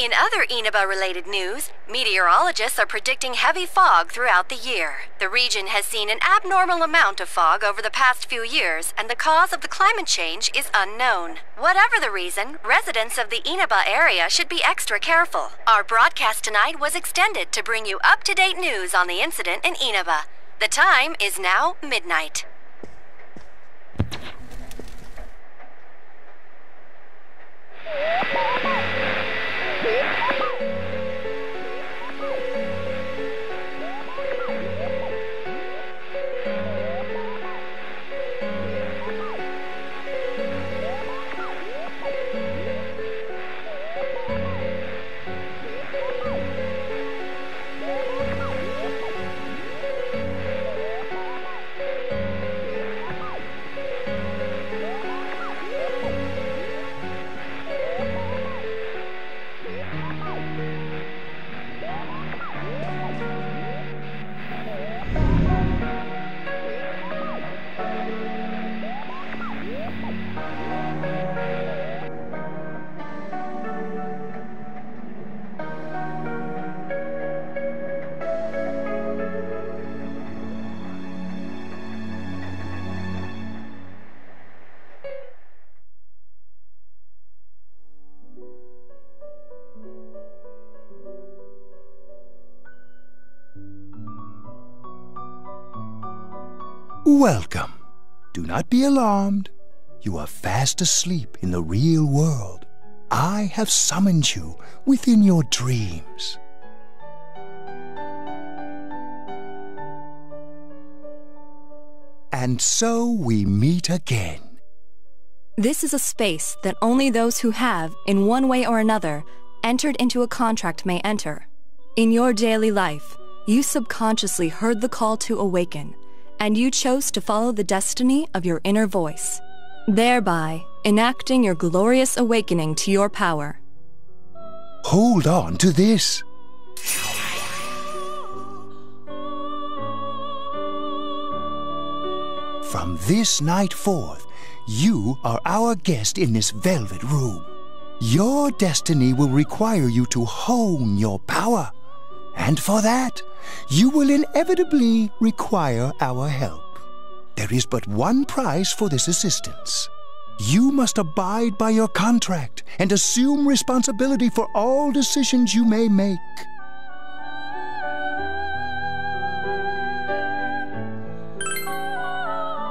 In other Inaba-related news, meteorologists are predicting heavy fog throughout the year. The region has seen an abnormal amount of fog over the past few years, and the cause of the climate change is unknown. Whatever the reason, residents of the Inaba area should be extra careful. Our broadcast tonight was extended to bring you up-to-date news on the incident in Inaba. The time is now midnight. Welcome. Do not be alarmed. You are fast asleep in the real world. I have summoned you within your dreams. And so we meet again. This is a space that only those who have, in one way or another, entered into a contract may enter. In your daily life, you subconsciously heard the call to awaken, and you chose to follow the destiny of your inner voice, thereby enacting your glorious awakening to your power. Hold on to this. From this night forth, you are our guest in this velvet room. Your destiny will require you to hone your power, and for that, you will inevitably require our help. There is but one price for this assistance. You must abide by your contract and assume responsibility for all decisions you may make.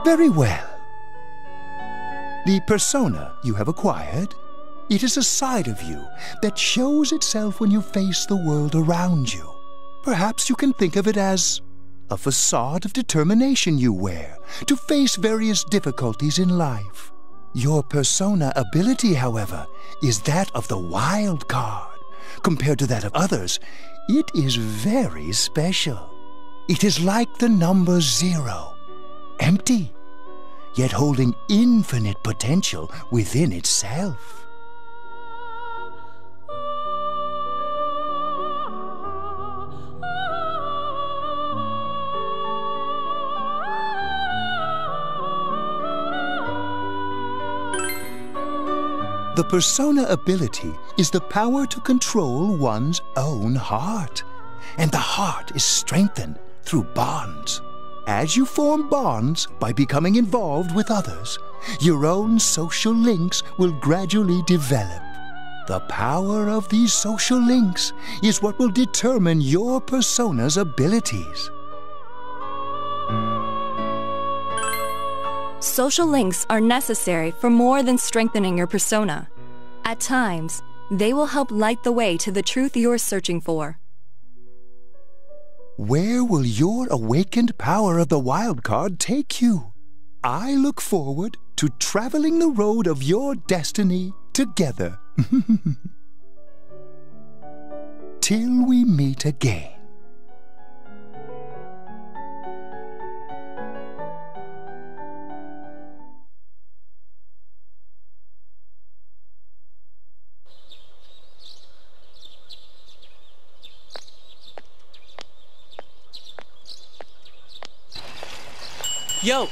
Very well. The persona you have acquired, it is a side of you that shows itself when you face the world around you. Perhaps you can think of it as a facade of determination you wear to face various difficulties in life. Your persona ability, however, is that of the wild card. Compared to that of others, it is very special. It is like the number 0, empty, yet holding infinite potential within itself. The persona ability is the power to control one's own heart, and the heart is strengthened through bonds. As you form bonds by becoming involved with others, your own social links will gradually develop. The power of these social links is what will determine your persona's abilities. Social links are necessary for more than strengthening your persona. At times, they will help light the way to the truth you're searching for. Where will your awakened power of the wild card take you? I look forward to traveling the road of your destiny together. Till we meet again. Yo!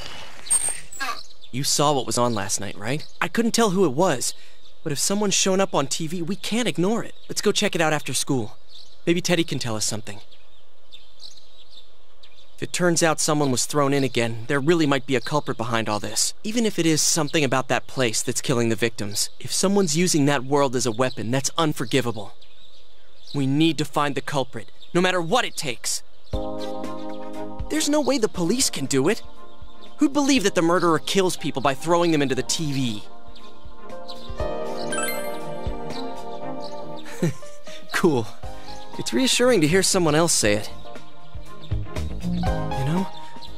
You saw what was on last night, right? I couldn't tell who it was. But if someone's shown up on TV, we can't ignore it. Let's go check it out after school. Maybe Teddy can tell us something. If it turns out someone was thrown in again, there really might be a culprit behind all this. Even if it is something about that place that's killing the victims. If someone's using that world as a weapon, that's unforgivable. We need to find the culprit, no matter what it takes. There's no way the police can do it. Who'd believe that the murderer kills people by throwing them into the TV? Cool. It's reassuring to hear someone else say it. You know,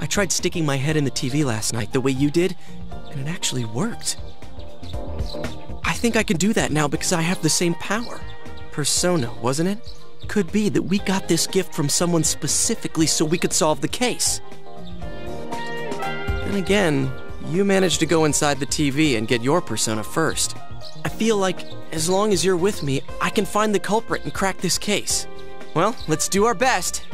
I tried sticking my head in the TV last night the way you did, and it actually worked. I think I can do that now because I have the same power. Persona, wasn't it? Could be that we got this gift from someone specifically so we could solve the case. Then again, you managed to go inside the TV and get your persona first. I feel like, as long as you're with me, I can find the culprit and crack this case. Well, let's do our best.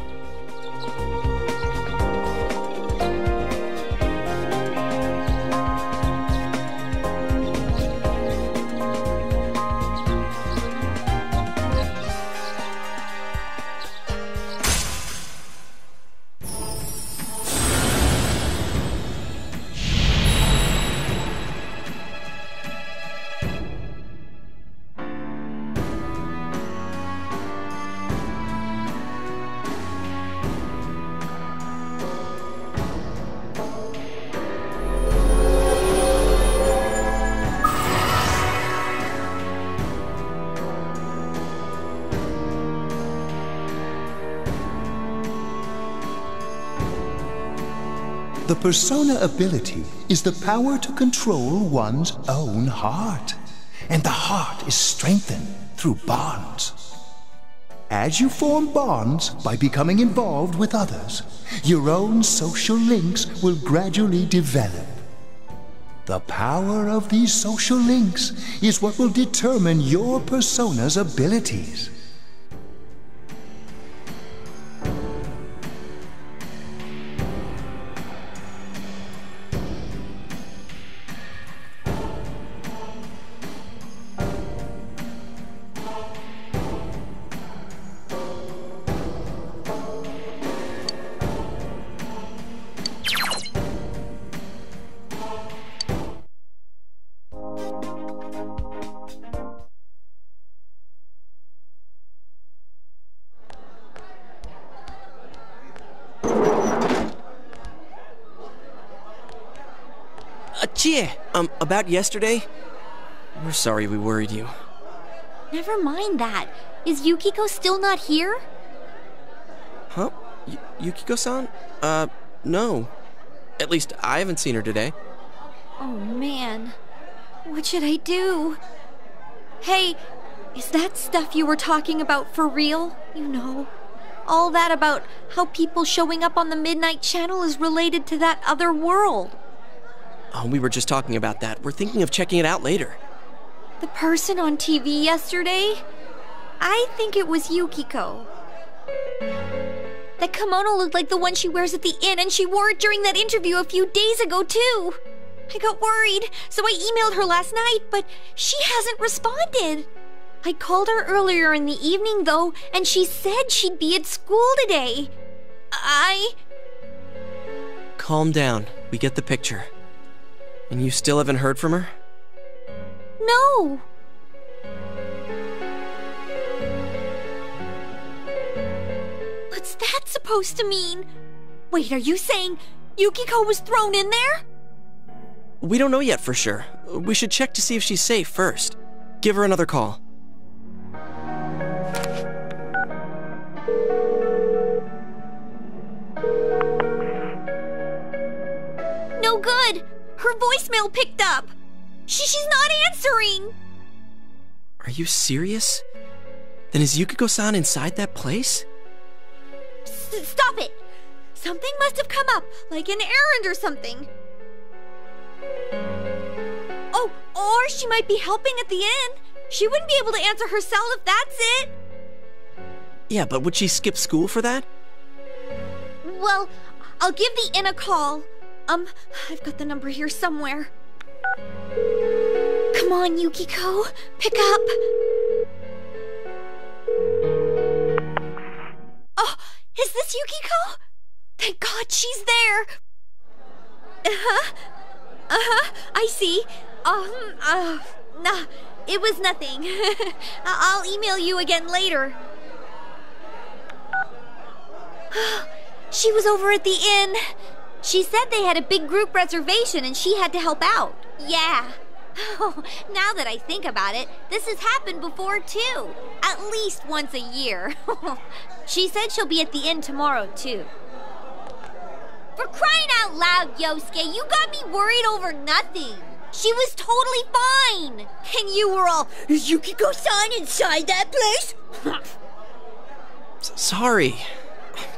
The persona ability is the power to control one's own heart. And the heart is strengthened through bonds. As you form bonds by becoming involved with others, your own social links will gradually develop. The power of these social links is what will determine your persona's abilities. Chie, about yesterday? We're sorry we worried you. Never mind that. Is Yukiko still not here? Huh? Yukiko-san? No. At least I haven't seen her today. Oh man. What should I do? Hey, is that stuff you were talking about for real? You know, all that about how people showing up on the Midnight Channel is related to that other world. Oh, we were just talking about that. We're thinking of checking it out later. The person on TV yesterday? I think it was Yukiko. That kimono looked like the one she wears at the inn, and she wore it during that interview a few days ago, too. I got worried, so I emailed her last night, but she hasn't responded. I called her earlier in the evening, though, and she said she'd be at school today. Calm down. We get the picture. And you still haven't heard from her? No. What's that supposed to mean? Wait, are you saying Yukiko was thrown in there? We don't know yet for sure. We should check to see if she's safe first. Give her another call. No good. Her voicemail picked up. She's not answering. Are you serious? Then is Yukiko-san inside that place? Stop it! Something must have come up, like an errand or something. Oh, or she might be helping at the inn. She wouldn't be able to answer herself if that's it. Yeah, but would she skip school for that? Well, I'll give the inn a call. I've got the number here somewhere. Come Come on, Yukiko. Pick up. Oh, is this Yukiko? Thank God she's there. I see. Nah, it was nothing. I'll email you again later. She was over at the inn. She said they had a big group reservation and she had to help out. Yeah. Now that I think about it, this has happened before too. At least once a year. She said she'll be at the inn tomorrow too. For crying out loud, Yosuke, you got me worried over nothing. She was totally fine. And you were all, is Yukiko-san inside that place? Sorry,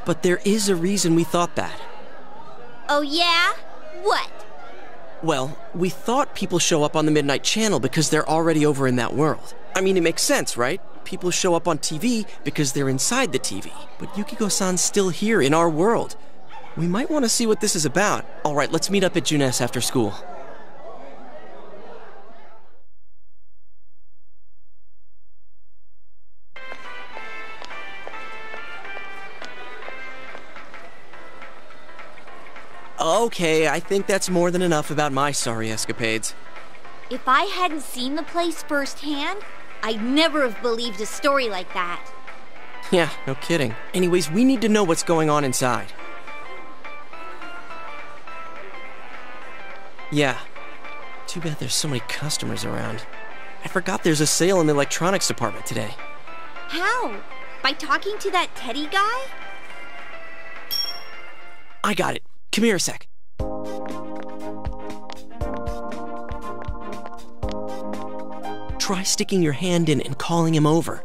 but there is a reason we thought that. Oh yeah? What? Well, we thought people show up on the Midnight Channel because they're already over in that world. I mean, it makes sense, right? People show up on TV because they're inside the TV. But Yukiko-san's still here in our world. We might want to see what this is about. All right, let's meet up at Junes after school. Okay, I think that's more than enough about my sorry escapades. If I hadn't seen the place firsthand, I'd never have believed a story like that. Yeah, no kidding. Anyways, we need to know what's going on inside. Yeah. Too bad there's so many customers around. I forgot there's a sale in the electronics department today. How? By talking to that Teddy guy? I got it. Come here a sec. Try sticking your hand in and calling him over.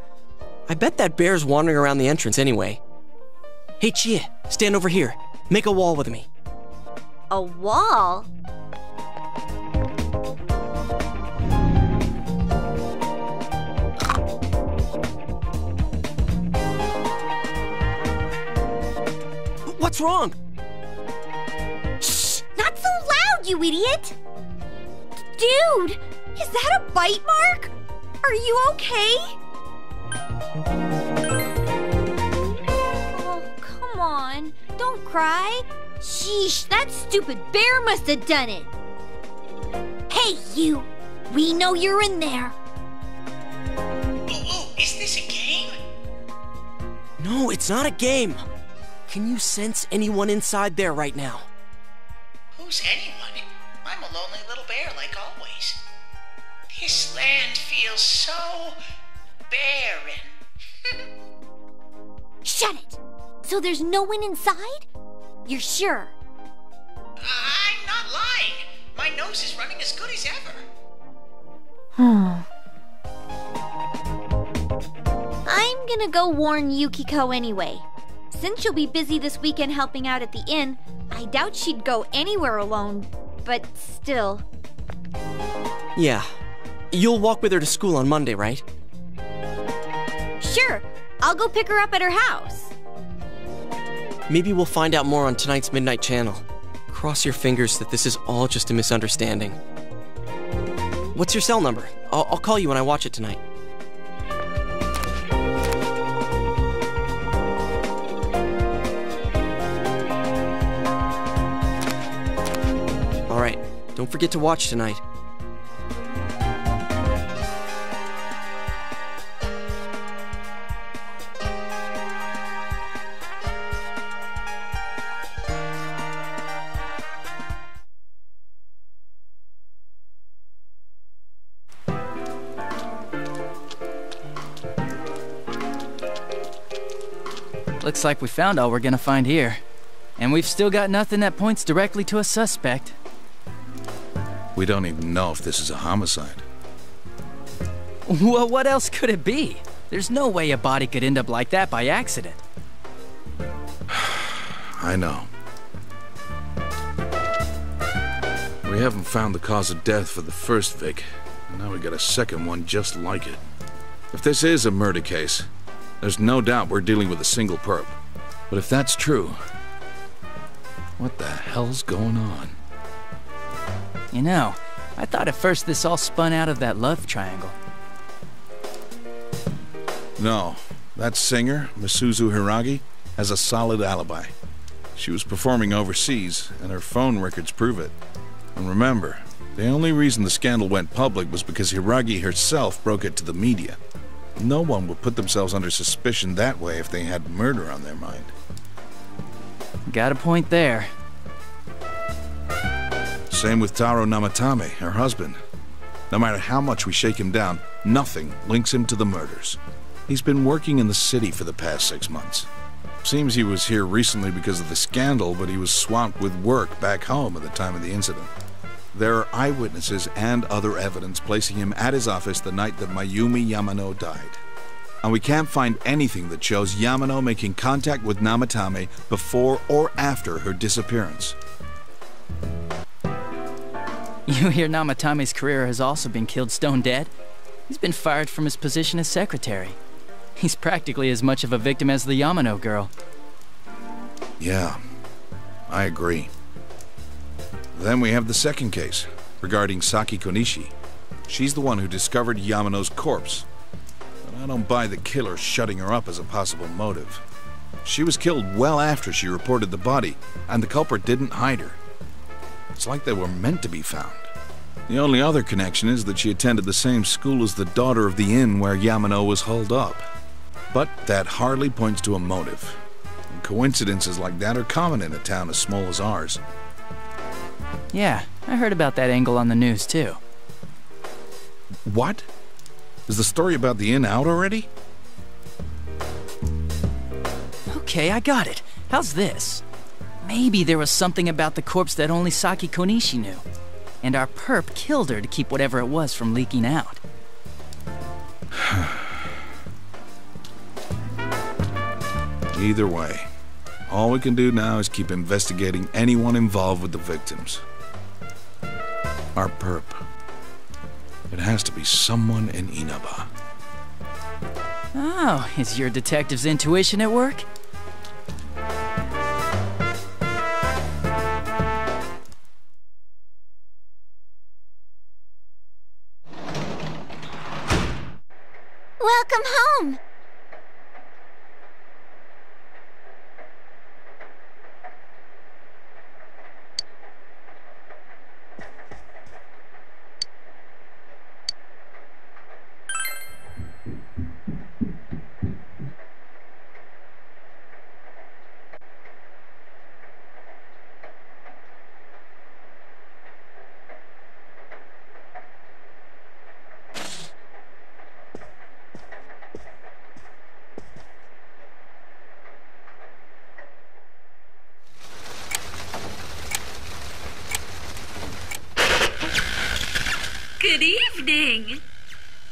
I bet that bear's wandering around the entrance anyway. Hey, Chie, stand over here. Make a wall with me. A wall? What's wrong? Shh! Not so loud, you idiot! Dude! Is that a bite mark? Are you okay? Oh, come on. Don't cry. Sheesh, that stupid bear must have done it. Hey, you! We know you're in there. Oh, is this a game? No, it's not a game. Can you sense anyone inside there right now? Who's anyone? I'm a lonely little bear like always. This land feels so barren. Shut it! So there's no one inside? You're sure? I'm not lying. My nose is running as good as ever. I'm gonna go warn Yukiko anyway. Since she'll be busy this weekend helping out at the inn, I doubt she'd go anywhere alone, but still. Yeah. You'll walk with her to school on Monday, right? Sure, I'll go pick her up at her house. Maybe we'll find out more on tonight's Midnight Channel. Cross your fingers that this is all just a misunderstanding. What's your cell number? I'll call you when I watch it tonight. All right, don't forget to watch tonight. Looks like we found all we're gonna find here. And we've still got nothing that points directly to a suspect. We don't even know if this is a homicide. Well, what else could it be? There's no way a body could end up like that by accident. I know. We haven't found the cause of death for the first Vic, and now we got a second one just like it. If this is a murder case, there's no doubt we're dealing with a single perp. But if that's true, what the hell's going on? You know, I thought at first this all spun out of that love triangle. No, that singer, Misuzu Hiragi, has a solid alibi. She was performing overseas, and her phone records prove it. And remember, the only reason the scandal went public was because Hiragi herself broke it to the media. No one would put themselves under suspicion that way if they had murder on their mind. Got a point there. Same with Taro Namatame, her husband. No matter how much we shake him down, nothing links him to the murders. He's been working in the city for the past 6 months. Seems he was here recently because of the scandal, but he was swamped with work back home at the time of the incident. There are eyewitnesses and other evidence placing him at his office the night that Mayumi Yamano died. And we can't find anything that shows Yamano making contact with Namatame before or after her disappearance. You hear Namatame's career has also been killed stone dead? He's been fired from his position as secretary. He's practically as much of a victim as the Yamano girl. Yeah, I agree. Then we have the second case, regarding Saki Konishi. She's the one who discovered Yamano's corpse. But I don't buy the killer shutting her up as a possible motive. She was killed well after she reported the body, and the culprit didn't hide her. It's like they were meant to be found. The only other connection is that she attended the same school as the daughter of the inn where Yamano was holed up. But that hardly points to a motive. And coincidences like that are common in a town as small as ours. Yeah, I heard about that angle on the news too. What? Is the story about the inn out already? Okay, I got it. How's this? Maybe there was something about the corpse that only Saki Konishi knew. And our perp killed her to keep whatever it was from leaking out. Either way, all we can do now is keep investigating anyone involved with the victims. Our perp. It has to be someone in Inaba. Oh, is your detective's intuition at work? Welcome home! Good evening!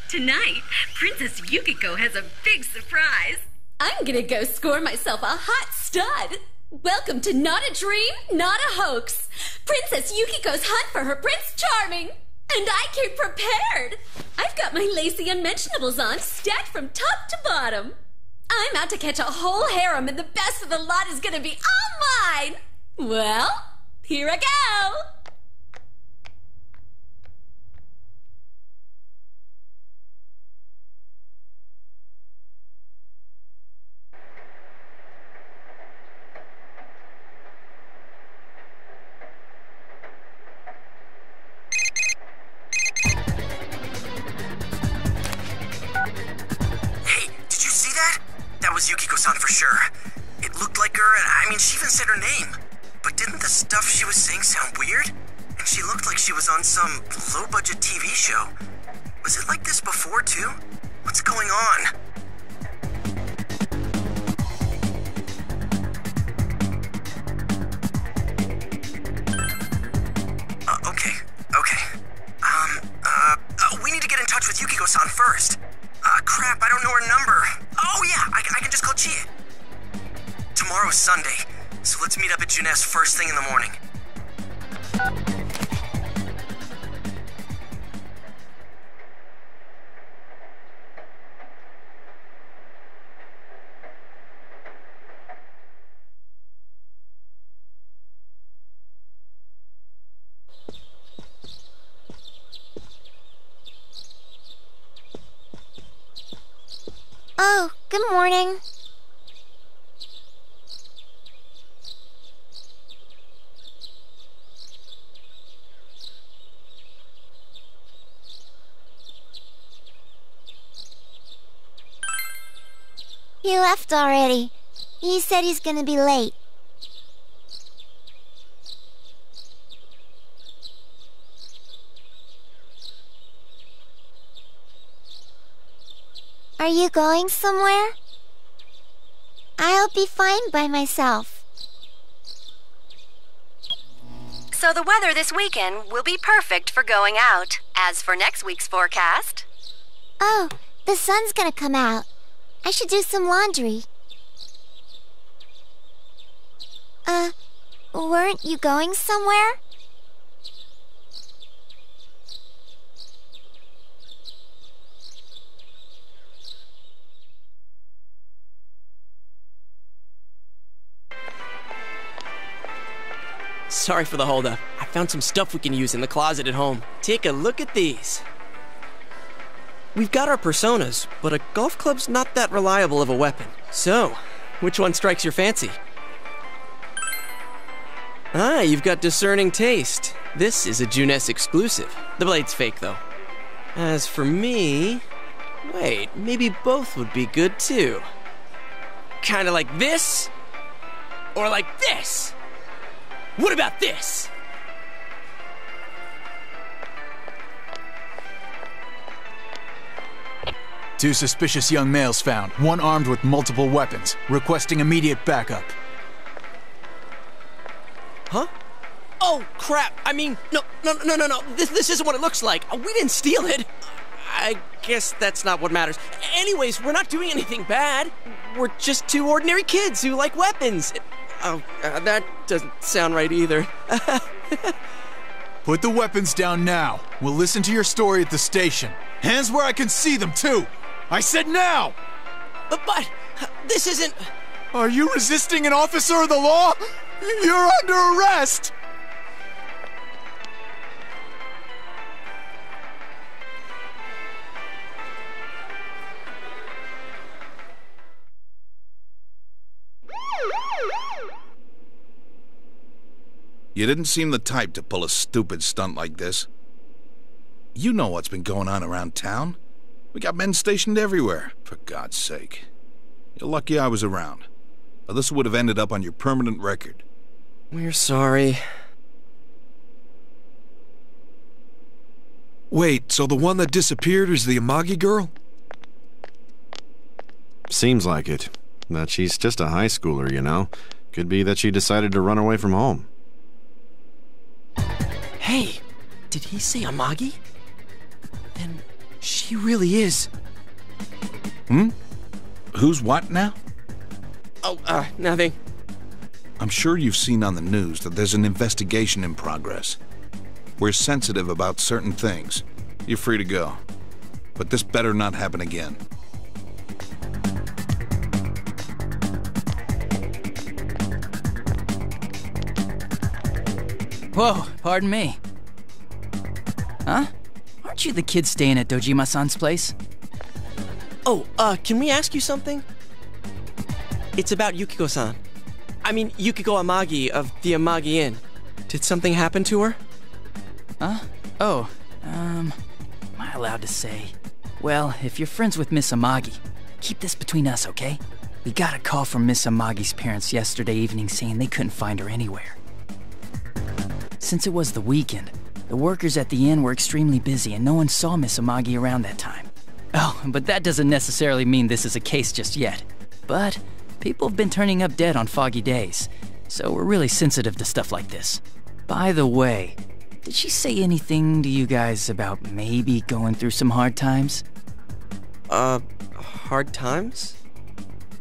Tonight, Princess Yukiko has a big surprise. I'm gonna go score myself a hot stud. Welcome to Not a Dream, Not a Hoax. Princess Yukiko's hunt for her Prince Charming. And I came prepared. I've got my lacy unmentionables on, stacked from top to bottom. I'm out to catch a whole harem, and the best of the lot is gonna be all mine. Well, here I go. Was Yukiko-san for sure. It looked like her, and I mean, she even said her name. But didn't the stuff she was saying sound weird? And she looked like she was on some low-budget TV show. Was it like this before, too? What's going on? Okay. We need to get in touch with Yukiko-san first. Crap, I don't know her number. Oh yeah, I can just call Chie. Tomorrow's Sunday, so let's meet up at Juness first thing in the morning. Oh, good morning. He left already. He said he's gonna be late. Are you going somewhere? I'll be fine by myself. So the weather this weekend will be perfect for going out. As for next week's forecast... Oh, the sun's gonna come out. I should do some laundry. Weren't you going somewhere? Sorry for the holdup. I found some stuff we can use in the closet at home. Take a look at these. We've got our personas, but a golf club's not that reliable of a weapon. So, which one strikes your fancy? Ah, you've got discerning taste. This is a Junes exclusive. The blade's fake, though. As for me... Wait, maybe both would be good, too. Kinda like this? Or like this? What about this? Two suspicious young males found, one armed with multiple weapons, requesting immediate backup. Huh? Oh, crap! I mean, no. This isn't what it looks like. We didn't steal it. I guess that's not what matters. Anyways, we're not doing anything bad. We're just two ordinary kids who like weapons. Oh, that doesn't sound right either. Put the weapons down now. We'll listen to your story at the station. Hands where I can see them, too! I said now! But this isn't... Are you resisting an officer of the law? You're under arrest! You didn't seem the type to pull a stupid stunt like this. You know what's been going on around town. We got men stationed everywhere, for God's sake. You're lucky I was around, or this would have ended up on your permanent record. We're sorry. Wait, so the one that disappeared is the Amagi girl? Seems like it. But she's just a high schooler, you know. Could be that she decided to run away from home. Hey, did he say Amagi? Then she really is. Who's what now? Oh, nothing. I'm sure you've seen on the news that there's an investigation in progress. We're sensitive about certain things. You're free to go. But this better not happen again. Whoa, pardon me. Huh? Aren't you the kid staying at Dojima-san's place? Oh, can we ask you something? It's about Yukiko-san. I mean, Yukiko Amagi of the Amagi Inn. Did something happen to her? Huh? Oh, am I allowed to say? Well, if you're friends with Miss Amagi, keep this between us, okay? We got a call from Miss Amagi's parents yesterday evening saying they couldn't find her anywhere. Since it was the weekend, the workers at the inn were extremely busy and no one saw Miss Amagi around that time. Oh, but that doesn't necessarily mean this is a case just yet. But people have been turning up dead on foggy days, so we're really sensitive to stuff like this. By the way, did she say anything to you guys about maybe going through some hard times? Hard times?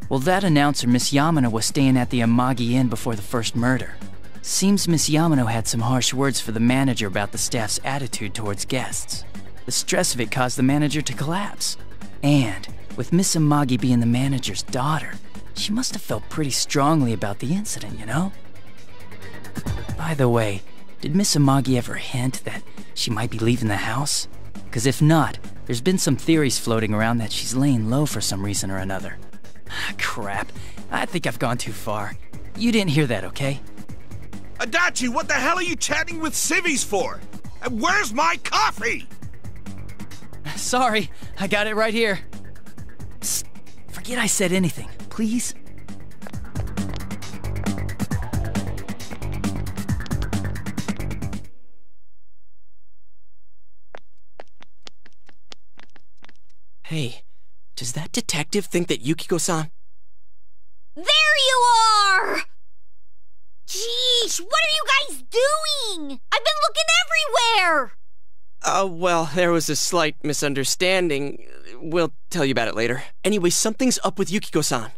Well, that announcer, Miss Yamano, was staying at the Amagi Inn before the first murder. Seems Miss Yamano had some harsh words for the manager about the staff's attitude towards guests. The stress of it caused the manager to collapse. And, with Miss Amagi being the manager's daughter, she must have felt pretty strongly about the incident, you know? By the way, did Miss Amagi ever hint that she might be leaving the house? Because if not, There's been some theories floating around that she's laying low for some reason or another. Crap. I think I've gone too far. You didn't hear that, okay? Adachi, what the hell are you chatting with civvies for? And where's my coffee? Sorry, I got it right here. Psst, forget I said anything, please. Hey, does that detective think that Yukiko-san... There you are! Jeez, what are you guys doing? I've been looking everywhere! Well, there was a slight misunderstanding. We'll tell you about it later. Anyway, something's up with Yukiko-san.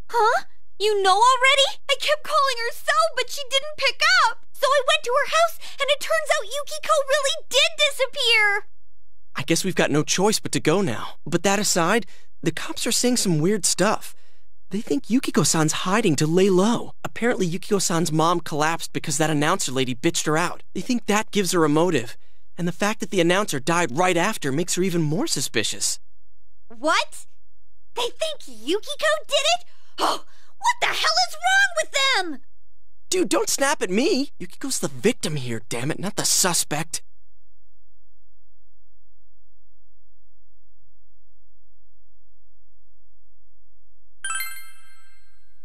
Huh? You know already? I kept calling her so, but she didn't pick up. So I went to her house, and it turns out Yukiko really did disappear. I guess we've got no choice but to go now. But that aside, the cops are saying some weird stuff. They think Yukiko-san's hiding to lay low. Apparently Yukiko-san's mom collapsed because that announcer lady bitched her out. They think that gives her a motive. And the fact that the announcer died right after makes her even more suspicious. What? They think Yukiko did it? Oh, what the hell is wrong with them? Dude, don't snap at me. Yukiko's the victim here, damn it, not the suspect.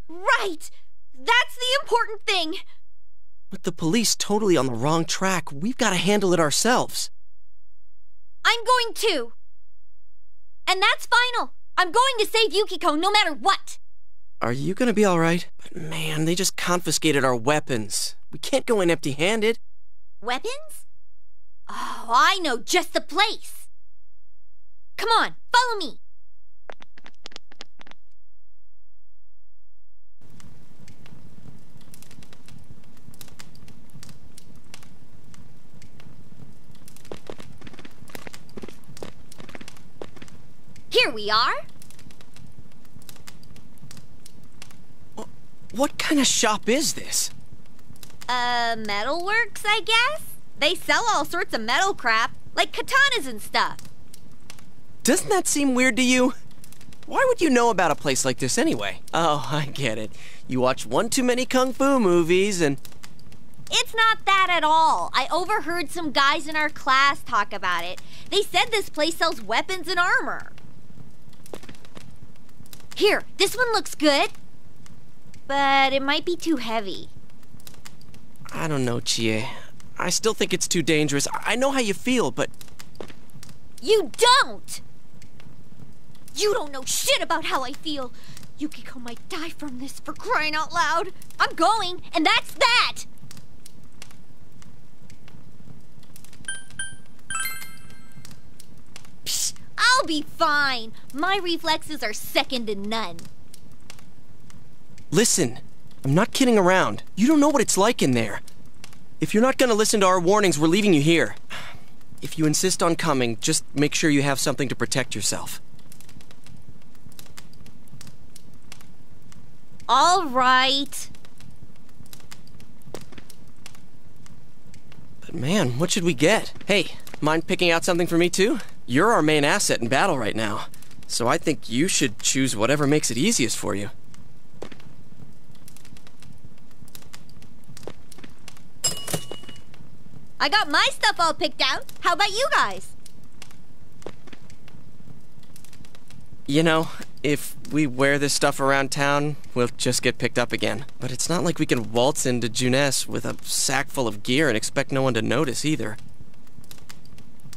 Right! That's the important thing! With the police totally on the wrong track, we've got to handle it ourselves. I'm going to! And that's final! I'm going to save Yukiko no matter what! Are you gonna be alright? But man, they just confiscated our weapons. We can't go in empty-handed. Weapons? Oh, I know just the place! Come on, follow me! Here we are. What kind of shop is this? Metalworks, I guess? They sell all sorts of metal crap, like katanas and stuff. Doesn't that seem weird to you? Why would you know about a place like this anyway? Oh, I get it. You watch one too many kung fu movies and... It's not that at all. I overheard some guys in our class talk about it. They said this place sells weapons and armor. Here, this one looks good. But it might be too heavy. I don't know, Chie. I still think it's too dangerous. I know how you feel, but... You don't! You don't know shit about how I feel. Yukiko might die from this, for crying out loud. I'm going, and that's that! Psh, I'll be fine. My reflexes are second to none. Listen, I'm not kidding around. You don't know what it's like in there. If you're not gonna listen to our warnings, we're leaving you here. If you insist on coming, just make sure you have something to protect yourself. All right. But man, what should we get? Hey, mind picking out something for me too? You're our main asset in battle right now, so I think you should choose whatever makes it easiest for you. I got my stuff all picked out. How about you guys? You know, if we wear this stuff around town, we'll just get picked up again. But it's not like we can waltz into Junes with a sack full of gear and expect no one to notice either.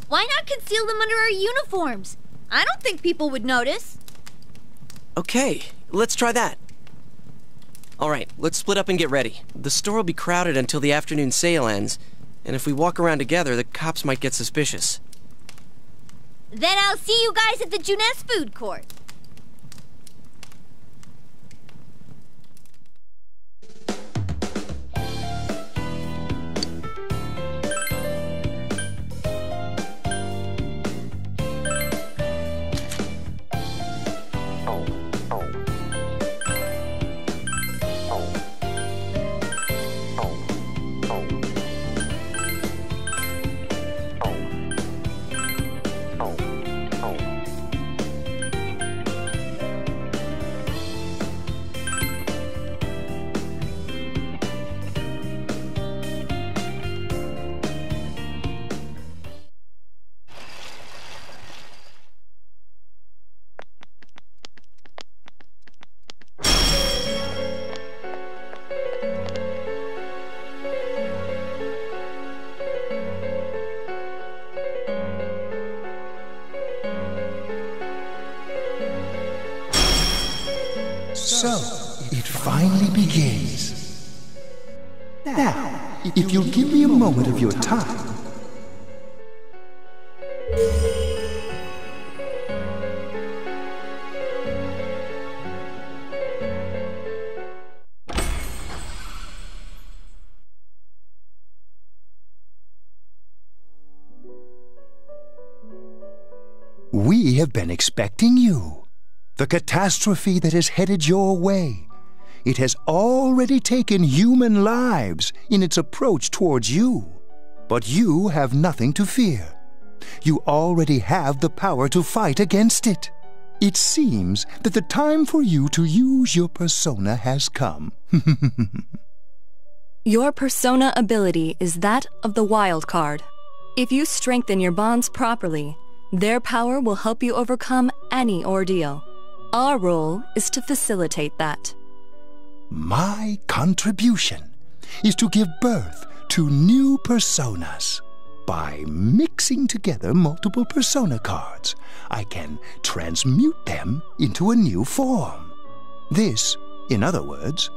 Why not conceal them under our uniforms? I don't think people would notice. Okay, let's try that. Alright, let's split up and get ready. The store will be crowded until the afternoon sale ends, and if we walk around together, the cops might get suspicious. Then I'll see you guys at the Junes food court. So, it finally begins. Now, if you'll give me a moment of your time. We have been expecting you. The catastrophe that is headed your way. It has already taken human lives in its approach towards you. But you have nothing to fear. You already have the power to fight against it. It seems that the time for you to use your persona has come. Your persona ability is that of the wild card. If you strengthen your bonds properly, their power will help you overcome any ordeal. Our role is to facilitate that. My contribution is to give birth to new personas. By mixing together multiple persona cards, I can transmute them into a new form. This, in other words,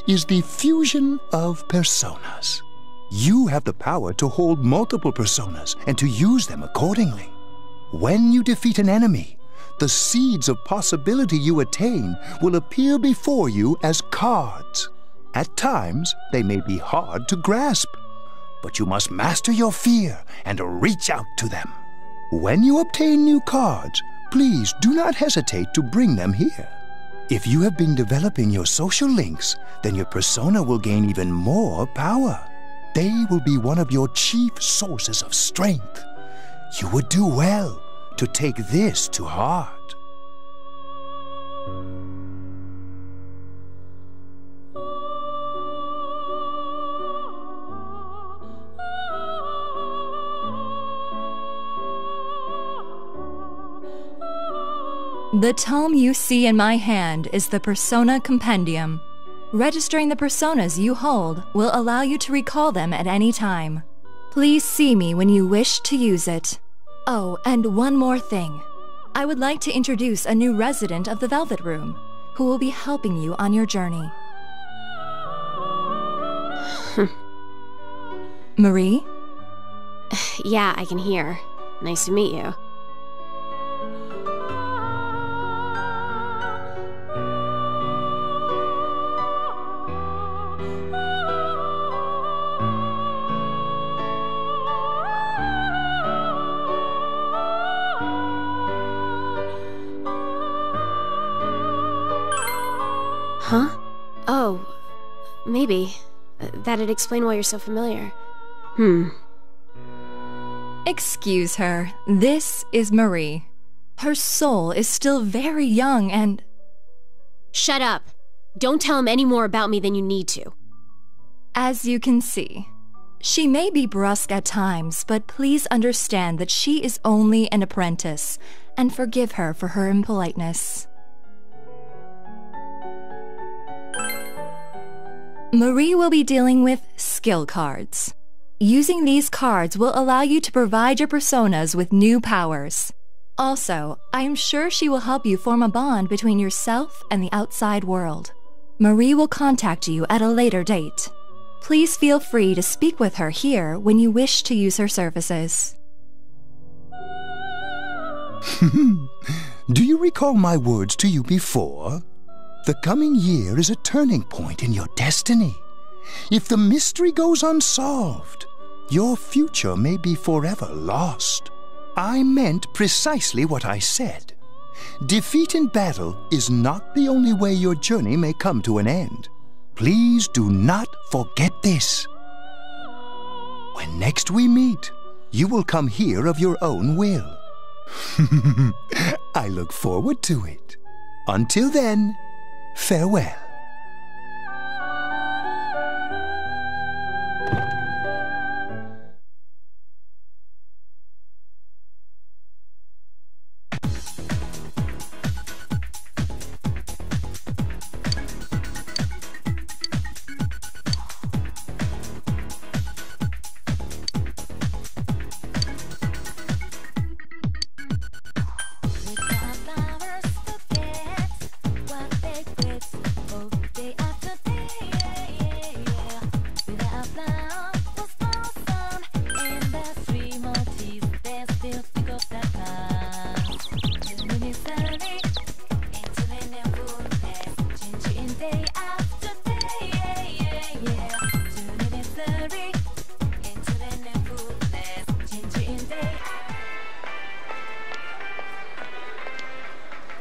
is the fusion of personas. You have the power to hold multiple personas and to use them accordingly. When you defeat an enemy, the seeds of possibility you attain will appear before you as cards. At times, they may be hard to grasp, but you must master your fear and reach out to them. When you obtain new cards, please do not hesitate to bring them here. If you have been developing your social links, then your persona will gain even more power. They will be one of your chief sources of strength. You would do well to take this to heart. The tome you see in my hand is the Persona Compendium. Registering the personas you hold will allow you to recall them at any time. Please see me when you wish to use it. Oh, and one more thing. I would like to introduce a new resident of the Velvet Room, who will be helping you on your journey. Marie? Yeah, I can hear. Nice to meet you. Huh? Oh, maybe. That'd explain why you're so familiar. Excuse her. This is Marie. Her soul is still very young and... Shut up! Don't tell him any more about me than you need to. As you can see, she may be brusque at times, but please understand that she is only an apprentice, and forgive her for her impoliteness. Marie will be dealing with skill cards. Using these cards will allow you to provide your personas with new powers. Also, I am sure she will help you form a bond between yourself and the outside world. Marie will contact you at a later date. Please feel free to speak with her here when you wish to use her services. Do you recall my words to you before? The coming year is a turning point in your destiny. If the mystery goes unsolved, your future may be forever lost. I meant precisely what I said. Defeat in battle is not the only way your journey may come to an end. Please do not forget this. When next we meet, you will come here of your own will. I look forward to it. Until then, farewell. Flowers forget what they quit.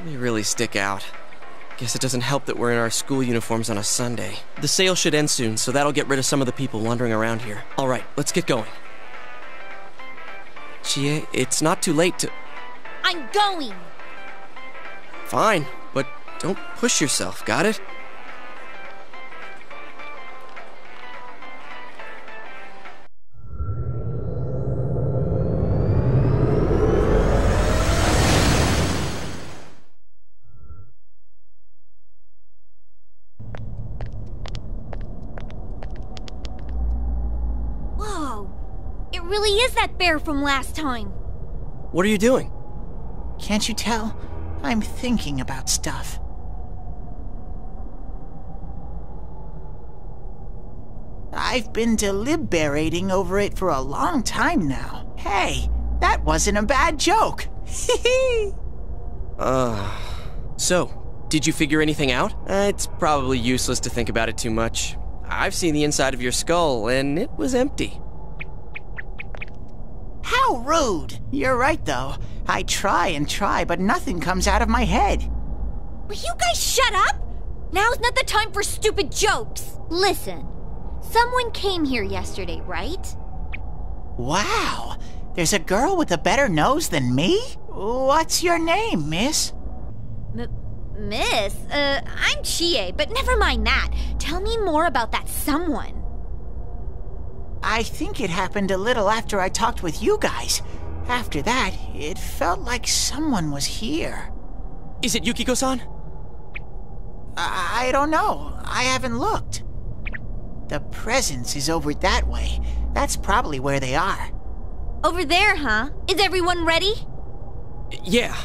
They really stick out. Guess it doesn't help that we're in our school uniforms on a Sunday. The sale should end soon, so that'll get rid of some of the people wandering around here. All right, let's get going. Chie, it's not too late to... I'm going! Fine, but don't push yourself, got it? Whoa! It really is that bear from last time. What are you doing? Can't you tell? I'm thinking about stuff. I've been deliberating over it for a long time now. Hey, that wasn't a bad joke. So, did you figure anything out? It's probably useless to think about it too much. I've seen the inside of your skull, and it was empty. How rude! You're right, though. I try and try, but nothing comes out of my head. Will you guys shut up? Now's not the time for stupid jokes. Listen, someone came here yesterday, right? Wow! There's a girl with a better nose than me? What's your name, miss? Miss? I'm Chie, but never mind that. Tell me more about that someone. I think it happened a little after I talked with you guys. After that, it felt like someone was here. Is it Yukiko-san? I don't know. I haven't looked. The presence is over that way. That's probably where they are. Over there, huh? Is everyone ready? Yeah.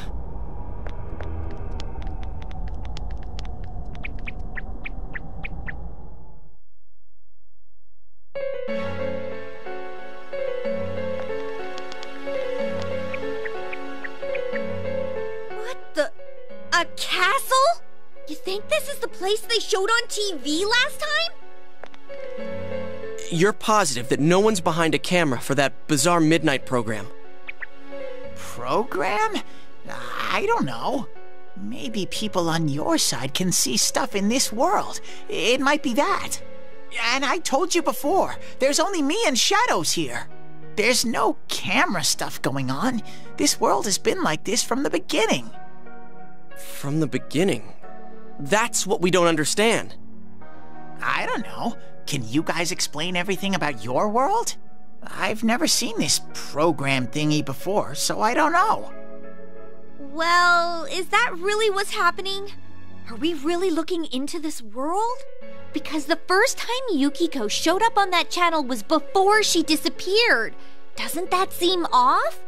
A castle? You think this is the place they showed on TV last time? You're positive that no one's behind a camera for that bizarre midnight program? Program? I don't know. Maybe people on your side can see stuff in this world. It might be that. And I told you before, there's only me and Shadows here. There's no camera stuff going on. This world has been like this from the beginning. From the beginning? That's what we don't understand. I don't know. Can you guys explain everything about your world? I've never seen this program thingy before, so I don't know. Well, is that really what's happening? Are we really looking into this world? Because the first time Yukiko showed up on that channel was before she disappeared. Doesn't that seem off?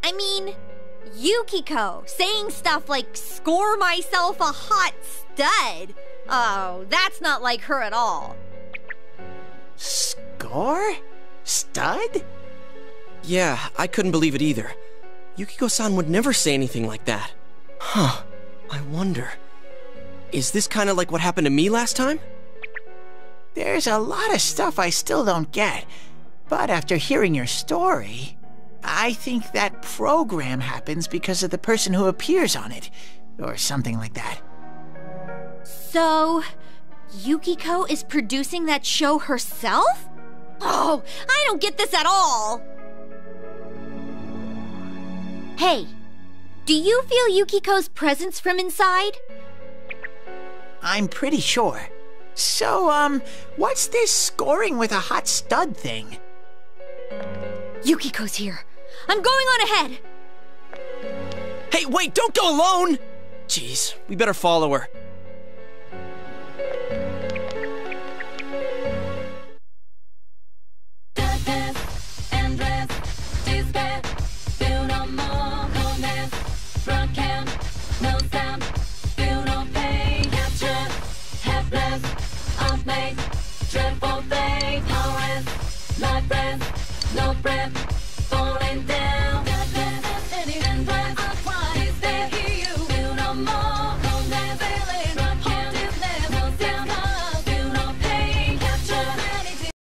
I mean, Yukiko saying stuff like, "Score myself a hot stud." Oh, that's not like her at all. Score? Stud? Yeah, I couldn't believe it either. Yukiko-san would never say anything like that. Huh, I wonder. Is this kind of like what happened to me last time? There's a lot of stuff I still don't get, but after hearing your story, I think that program happens because of the person who appears on it, or something like that. So, Yukiko is producing that show herself? Oh, I don't get this at all! Hey, do you feel Yukiko's presence from inside? I'm pretty sure. So, what's this scoring with a hot stud thing? Yukiko's here. I'm going on ahead. Hey, wait, don't go alone! Jeez, we better follow her. No breath.